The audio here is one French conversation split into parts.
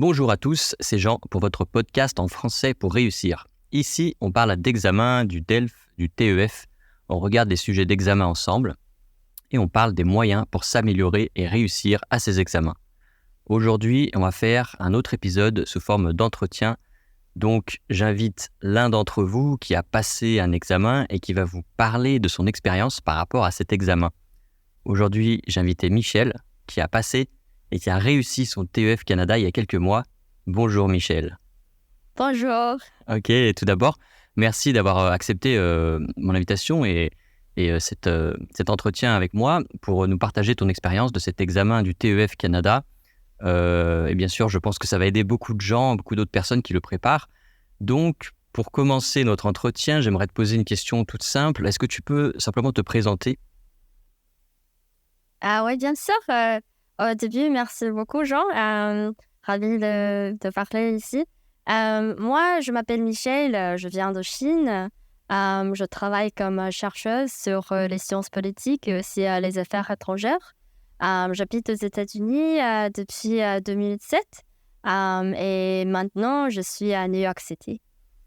Bonjour à tous, c'est Jean pour votre podcast en français pour réussir. Ici, on parle d'examen, du DELF, du TEF, on regarde des sujets d'examen ensemble et on parle des moyens pour s'améliorer et réussir à ces examens. Aujourd'hui, on va faire un autre épisode sous forme d'entretien. Donc, j'invite l'un d'entre vous qui a passé un examen et qui va vous parler de son expérience par rapport à cet examen. Aujourd'hui, j'ai invité Michel qui a passé et qui a réussi son TEF Canada il y a quelques mois. Bonjour Michel. Bonjour. Ok, tout d'abord, merci d'avoir accepté mon invitation et cet entretien avec moi pour nous partager ton expérience de cet examen du TEF Canada. Et bien sûr, je pense que ça va aider beaucoup de gens, beaucoup d'autres personnes qui le préparent. Donc, pour commencer notre entretien, j'aimerais te poser une question toute simple. Est-ce que tu peux simplement te présenter ? Ah oui, bien sûr. Au début, merci beaucoup, Jean. Ravi de parler ici. Moi, je m'appelle Michel, je viens de Chine. Je travaille comme chercheuse sur les sciences politiques et aussi les affaires étrangères. J'habite aux États-Unis depuis 2007 et maintenant, je suis à New York City.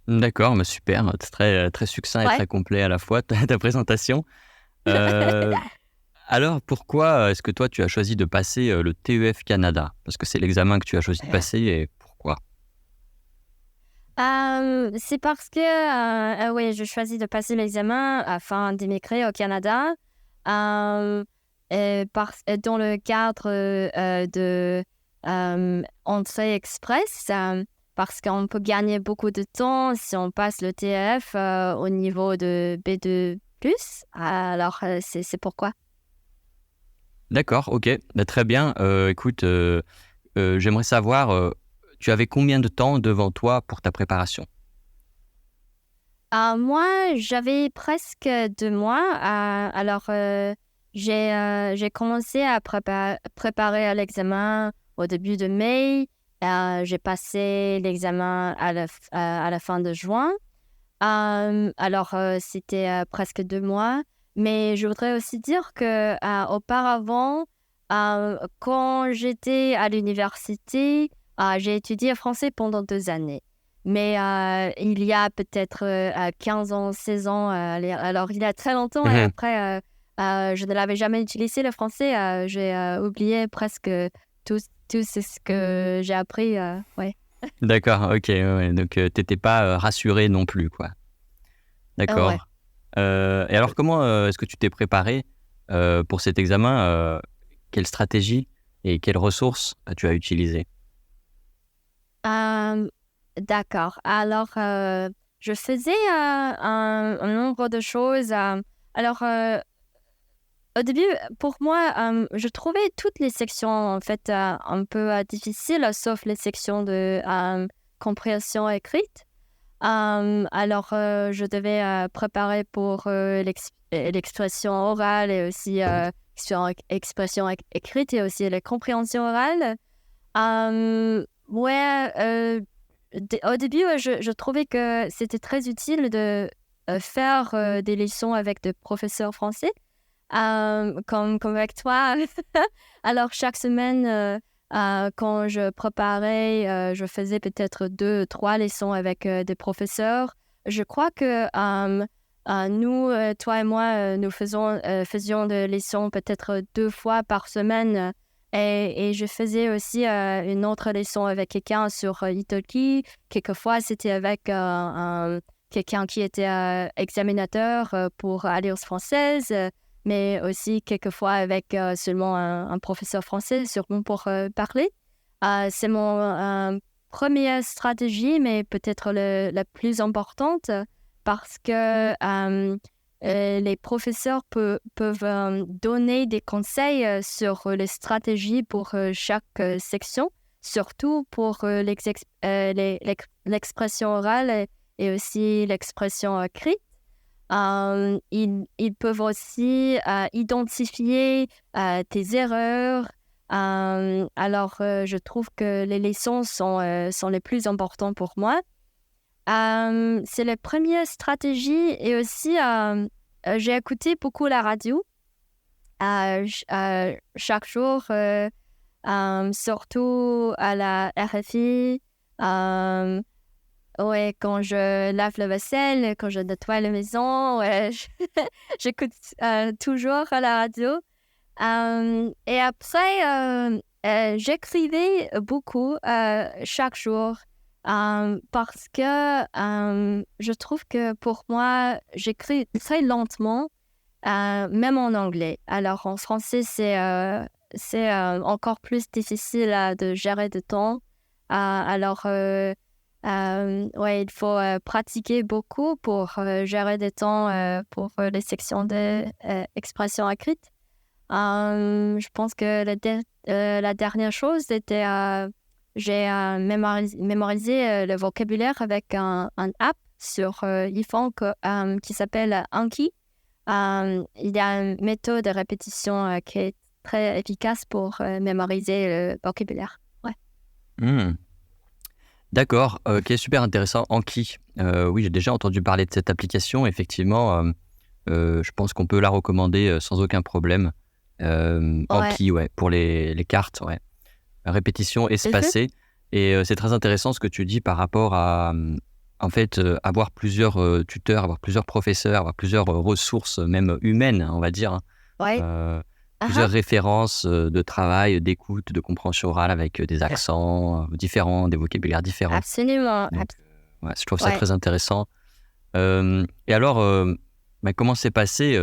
D'accord, mais super, c'est très succinct et Ouais. très complet à la fois, ta présentation. Euh, alors, pourquoi est-ce que toi, tu as choisi de passer le TEF Canada ? Parce que c'est l'examen que tu as choisi de passer et pourquoi ? C'est parce que oui, je choisis de passer l'examen afin d'émigrer au Canada dans le cadre de entrée express parce qu'on peut gagner beaucoup de temps si on passe le TF au niveau de B2+. Alors, c'est pourquoi. D'accord, ok, bah, très bien. Écoute, j'aimerais savoir, tu avais combien de temps devant toi pour ta préparation ? Moi, j'avais presque 2 mois. Alors, j'ai commencé à préparer à l'examen au début de mai. J'ai passé l'examen à la fin de juin. Alors, c'était presque 2 mois. Mais je voudrais aussi dire que auparavant, quand j'étais à l'université, j'ai étudié français pendant 2 années. Mais il y a peut-être 15 ans, 16 ans, alors il y a très longtemps et après, je ne l'avais jamais utilisé le français. J'ai oublié presque tout ce que j'ai appris. Ouais. D'accord, ok, ouais, donc t'étais pas rassuré non plus, quoi. Ouais. D'accord. Et alors, comment est-ce que tu t'es préparé pour cet examen ? Quelle stratégie et quelles ressources tu as utilisées ? D'accord. Alors, je faisais un nombre de choses. Alors, au début, pour moi, je trouvais toutes les sections en fait un peu difficiles, sauf les sections de compréhension écrite. Alors, je devais préparer pour l'expression orale et aussi expression écrite et aussi la compréhension orale. Ouais, au début, je trouvais que c'était très utile de faire des leçons avec des professeurs français, comme avec toi. Alors, chaque semaine, quand je préparais, je faisais peut-être 2, 3 leçons avec des professeurs. Je crois que nous, toi et moi, nous faisions des leçons peut-être 2 fois par semaine. Et je faisais aussi une autre leçon avec quelqu'un sur Italki. Quelquefois, c'était avec quelqu'un qui était examinateur pour Alliance française, mais aussi quelquefois avec seulement un professeur français, sûrement pour parler. C'est mon première stratégie, mais peut-être la plus importante, parce que les professeurs peuvent donner des conseils sur les stratégies pour chaque section, surtout pour l'expression orale et aussi l'expression écrite. Ils peuvent aussi identifier tes erreurs. Alors, je trouve que les leçons sont les plus importantes pour moi. C'est la première stratégie et aussi j'ai écouté beaucoup la radio chaque jour. surtout à la RFI. Ouais, quand je lave la vaisselle, quand je nettoie la maison, ouais, j'écoute toujours à la radio. Et après, j'écrivais beaucoup chaque jour parce que je trouve que pour moi, j'écris très lentement, même en anglais. Alors en français, c'est encore plus difficile de gérer le temps. Ouais, il faut pratiquer beaucoup pour gérer des temps pour les sections d'expression écrite. Je pense que la dernière chose, c'était j'ai mémorisé le vocabulaire avec un app sur iPhone qui s'appelle Anki. Il y a une méthode de répétition qui est très efficace pour mémoriser le vocabulaire. Ouais. Hmm. D'accord, ok, super intéressant. Anki, oui, j'ai déjà entendu parler de cette application. Effectivement, je pense qu'on peut la recommander sans aucun problème. Ouais. Anki, ouais, pour les cartes, ouais. Répétition espacée. Et c'est très intéressant ce que tu dis par rapport à, en fait, avoir plusieurs tuteurs, avoir plusieurs professeurs, avoir plusieurs ressources, même humaines, on va dire, hein. Ouais. Plusieurs références de travail, d'écoute, de compréhension orale avec des accents différents, des vocabulaires différents. Absolument. Donc, ouais, je trouve ça Ouais. très intéressant. Et alors, comment s'est passé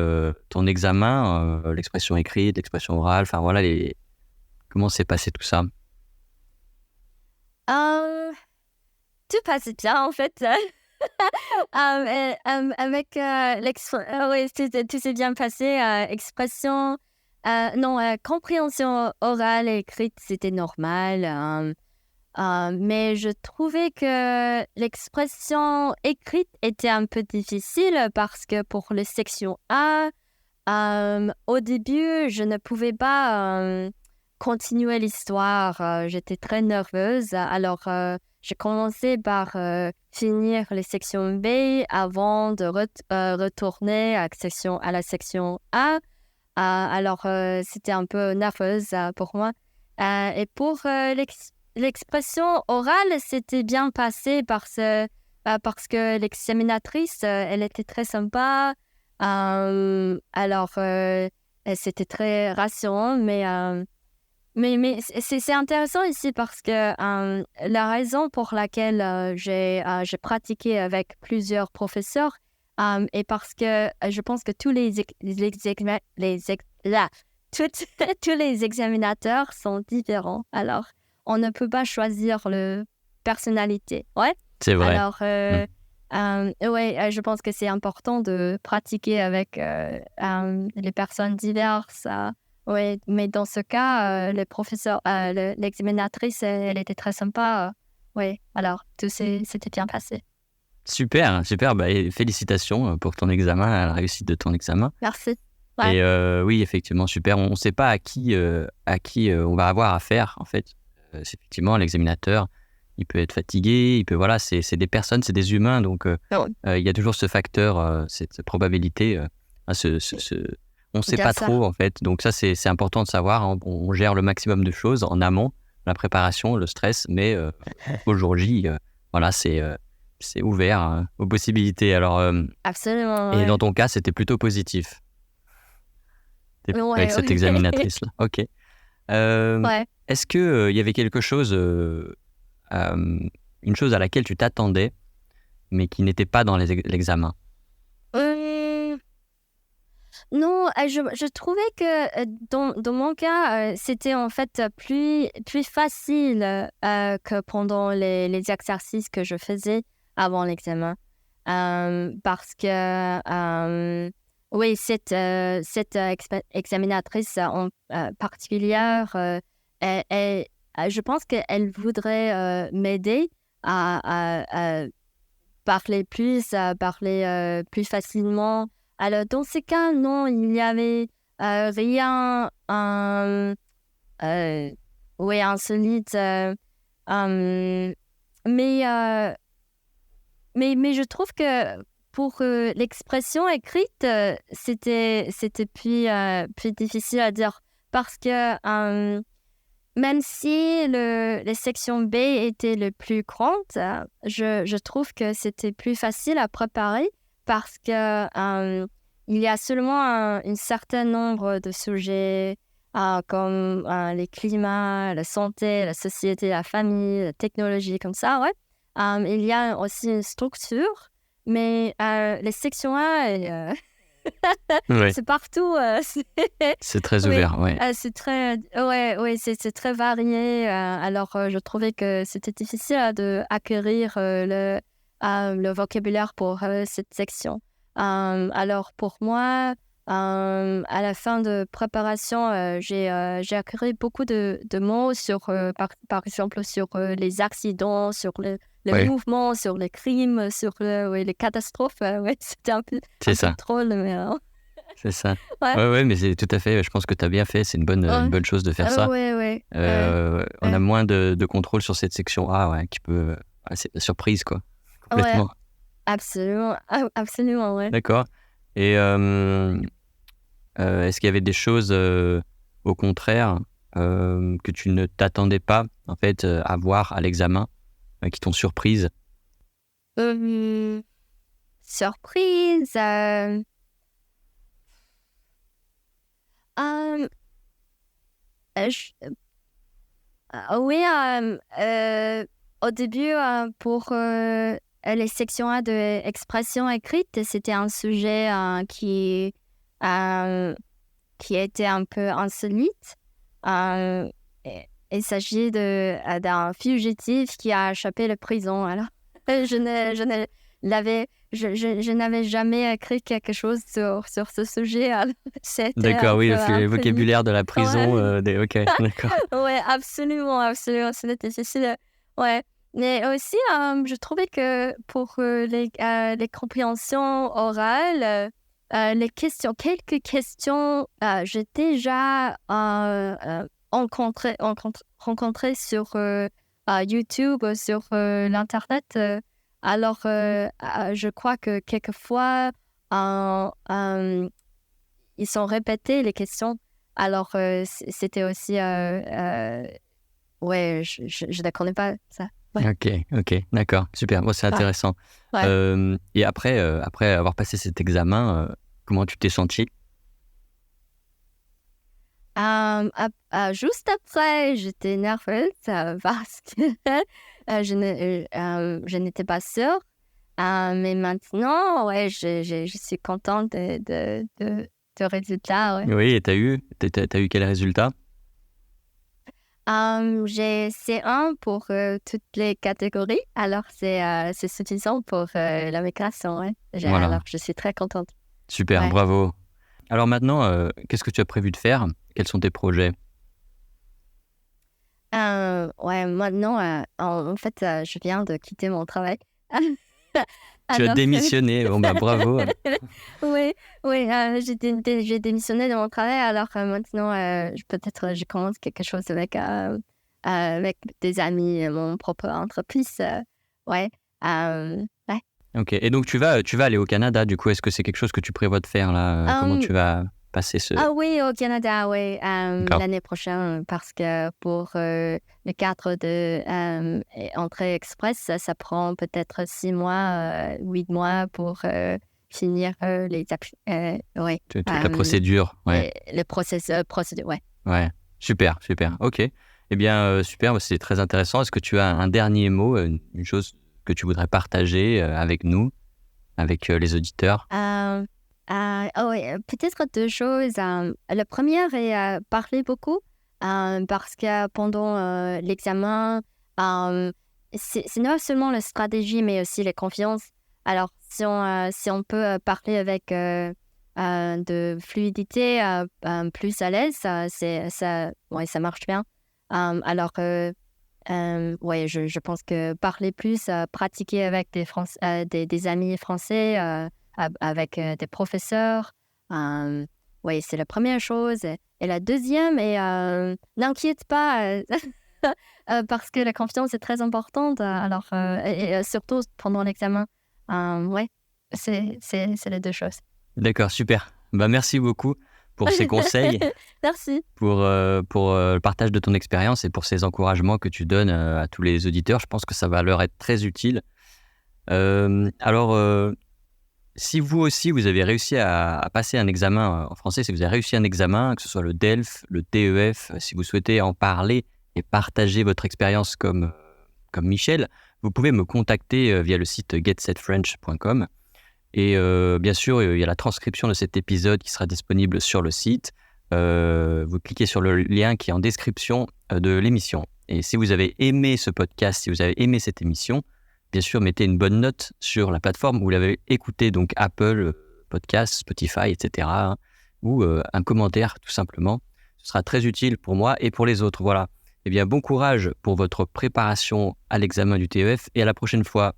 ton examen, l'expression écrite, l'expression orale, enfin voilà, comment s'est passé tout ça? Tout passe bien en fait. Avec oui, tout s'est bien passé. Expression, non, compréhension orale et écrite, c'était normal. Mais je trouvais que l'expression écrite était un peu difficile parce que pour les sections A, au début, je ne pouvais pas continuer l'histoire. J'étais très nerveuse. Alors, j'ai commencé par finir les sections B avant de retourner à la section A. Alors, c'était un peu nerveuse pour moi. Et pour l'expression orale, c'était bien passé parce que l'examinatrice, elle était très sympa. Alors, c'était très rassurant, mais c'est intéressant ici parce que la raison pour laquelle j'ai pratiqué avec plusieurs professeurs est parce que je pense que tous tous les examinateurs sont différents. Alors, on ne peut pas choisir la personnalité. Ouais. C'est vrai. Alors, ouais, je pense que c'est important de pratiquer avec les personnes diverses. Oui, mais dans ce cas, le professeur, l'examinatrice, elle était très sympa. Oui, alors tout s'était bien passé. Super, super. Bah, et félicitations pour ton examen, à la réussite de ton examen. Merci. Ouais. Et oui, effectivement, super. On ne sait pas à qui on va avoir affaire, en fait. C'est effectivement, l'examinateur, il peut être fatigué, il peut, voilà, c'est des personnes, c'est des humains, donc il y a toujours ce facteur, cette probabilité, on ne sait Bien pas ça. trop, en fait. Donc ça, c'est important de savoir, hein. On gère le maximum de choses en amont, la préparation, le stress, mais au jour J, voilà, c'est ouvert aux possibilités. Alors, Absolument. et Ouais. dans ton cas, c'était plutôt positif Ouais, avec cette ouais. examinatrice-là. Ok. Ouais. Est-ce que il y avait quelque chose, une chose à laquelle tu t'attendais, mais qui n'était pas dans l'examen? Non, je trouvais que dans mon cas, c'était en fait plus facile que pendant les exercices que je faisais avant l'examen. Parce que, oui, cette examinatrice en particulière, je pense qu'elle voudrait m'aider à à parler plus facilement. Alors, dans ces cas, non, il n'y avait rien oui, insolite. Hum, mais, mais je trouve que pour l'expression écrite, c'était plus difficile à dire parce que même si les sections B étaient les plus grandes, je trouve que c'était plus facile à préparer parce que il y a seulement un certain nombre de sujets comme les climats, la santé, la société, la famille, la technologie, comme ça, ouais. Il y a aussi une structure, mais les sections A, Oui, c'est partout. c'est très Oui, ouvert, ouais. c'est très, ouais, c'est très varié. Alors, je trouvais que c'était difficile d'acquérir le vocabulaire pour cette section. Alors, pour moi, à la fin de préparation, j'ai acquis beaucoup de mots par exemple, sur les accidents, sur les Oui, mouvements, sur les crimes, sur ouais, les catastrophes. Ouais, c'était c'est un peu ça, drôle, mais c'est ça. ouais. Ouais, ouais, mais c'est tout à fait, je pense que tu as bien fait, c'est une Ouais. bonne chose de faire ça. Ouais, ouais. On a Ouais. moins de contrôle sur cette section A, ouais, qui peut... c'est la surprise, quoi, Ouais, complètement. absolument. Absolument, ouais. D'accord. Et est-ce qu'il y avait des choses, au contraire, que tu ne t'attendais pas, en fait, à voir à l'examen, qui t'ont surprise? Hem, Surprise, hem, je oui, au début, pour, les sections A de expression écrite, c'était un sujet, hem, qui était un peu insolite. Heu, il s'agit d'un fugitif qui a échappé la prison. Alors, je ne l'avais je n'avais jamais écrit quelque chose sur ce sujet, alors c'était D'accord, oui, un le peu nul. vocabulaire de la prison, Ouais. OK, d'accord. Ouais, absolument, absolument, c'était difficile, ouais. Mais aussi, je trouvais que pour, les compréhensions orales, quelques questions, j'ai déjà, rencontré sur, YouTube, sur, l'internet, alors, je crois que quelquefois, heu, hem ils sont répétés les questions. Alors, c'était aussi, ouais, je ne connais pas ça. Ouais, OK, OK, d'accord, super. Bon, c'est ouais, intéressant. ouais. Et après avoir passé cet examen, comment tu t'es sentie? Juste après, j'étais nerveuse, parce que, je n'étais pas sûre. Mais maintenant, ouais, je suis contente de résultat, ouais. Oui, et tu as eu quel résultat? J'ai C1 pour, toutes les catégories, alors c'est suffisant pour, la migration, ouais. Voilà, Alors je suis très contente. super, Ouais. bravo. Alors maintenant, qu'est-ce que tu as prévu de faire? Quels sont tes projets? Ouais, maintenant, en fait, je viens de quitter mon travail. Tu as Alors démissionné, bon, bah, bravo. oui, oui, j'ai démissionné de mon travail, alors, maintenant, peut-être, je commence quelque chose avec des amis, mon propre entreprise, ouais, ouais. OK, et donc tu vas aller au Canada, du coup, est-ce que c'est quelque chose que tu prévois de faire là? Comment Hem tu vas passer ce... Ah oui, au Canada, oui, D'accord, l'année prochaine, parce que pour, le cadre de, entrée express, ça prend peut-être 6 mois, 8 mois pour, finir, les ouais, toute la procédure, ouais. le procédure, ouais. Ouais, super, super. OK. Eh bien, super, bah, c'est très intéressant. Est-ce que tu as un dernier mot, une chose que tu voudrais partager, avec nous, avec, les auditeurs? Hem, oh oui, peut-être 2 choses, la première est, parler beaucoup, parce que pendant, l'examen, hem, c'est non seulement la stratégie, mais aussi la confiance. Alors si on peut, parler avec, de fluidité, plus à l'aise, ça ouais, ça marche bien. Alors, ouais, je pense que parler plus, pratiquer avec des amis français, avec, des professeurs, ouais, c'est la première chose, et la deuxième est, n'inquiète pas, parce que la confiance est très importante, alors, surtout pendant l'examen. Ouais, c'est les 2 choses. D'accord, super. Bah, merci beaucoup pour ces conseils, Merci. pour le partage de ton expérience et pour ces encouragements que tu donnes à tous les auditeurs. Je pense que ça va leur être très utile. Alors, si vous aussi, vous avez réussi à passer un examen en français, si vous avez réussi un examen, que ce soit le DELF, le TEF, si vous souhaitez en parler et partager votre expérience comme Michel, vous pouvez me contacter via le site getsetfrench.com. Et bien sûr, il y a la transcription de cet épisode qui sera disponible sur le site. Vous cliquez sur le lien qui est en description de l'émission. Et si vous avez aimé ce podcast, si vous avez aimé cette émission, bien sûr, mettez une bonne note sur la plateforme où vous l'avez écouté, donc Apple Podcast, Spotify, etc. Ou un commentaire, tout simplement. Ce sera très utile pour moi et pour les autres. Voilà. Eh bien, bon courage pour votre préparation à l'examen du TEF et à la prochaine fois.